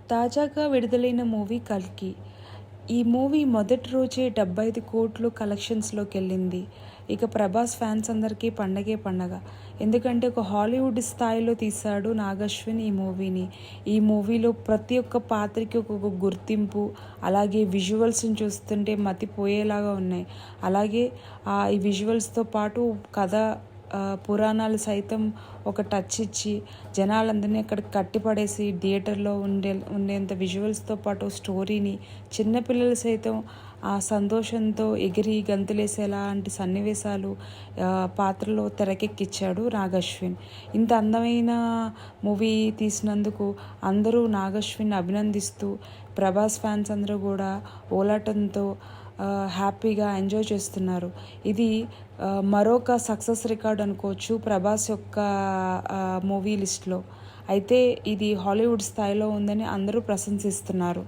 తాజాగా విడుదలైన మూవీ 'కల్కి'. ఈ మూవీ మొదటి రోజే 75 కోట్లు కలెక్షన్స్‌లోకెళ్ళింది. ఇక ప్రభాస్ ఫ్యాన్స్ అందరికీ పండగే పండగ. ఎందుకంటే ఒక హాలీవుడ్ స్థాయిలో తీశాడు నాగశ్విన్ ఈ మూవీని. ఈ మూవీలో ప్రతి ఒక్క పాత్రకి ఒక్కొక్క గుర్తింపు, అలాగే విజువల్స్‌ని చూస్తుంటే మతిపోయేలాగా ఉన్నాయి. అలాగే ఈ విజువల్స్‌తో పాటు కథ, పురాణాలు సైతం ఒక టచ్ ఇచ్చి జనాలందరినీ అక్కడ కట్టిపడేసి థియేటర్లో ఉండేంత విజువల్స్తో పాటు స్టోరీని చిన్నపిల్లలు సైతం ఆ సంతోషంతో ఎగిరి గంతులేసేలాంటి సన్నివేశాలు పాత్రలో తెరకెక్కించాడు నాగశ్విన్. ఇంత అందమైన మూవీ తీసినందుకు అందరూ నాగశ్విన్ అభినందిస్తూ, ప్రభాస్ ఫ్యాన్స్ అందరూ కూడా ఓలాటంతో హ్యాపీగా ఎంజాయ్ చేస్తున్నారు. ఇది మరొక సక్సెస్ రికార్డ్ అనుకోవచ్చు ప్రభాస్ యొక్క మూవీ లిస్ట్లో. అయితే ఇది హాలీవుడ్ స్థాయిలో ఉందని అందరూ ప్రశంసిస్తున్నారు.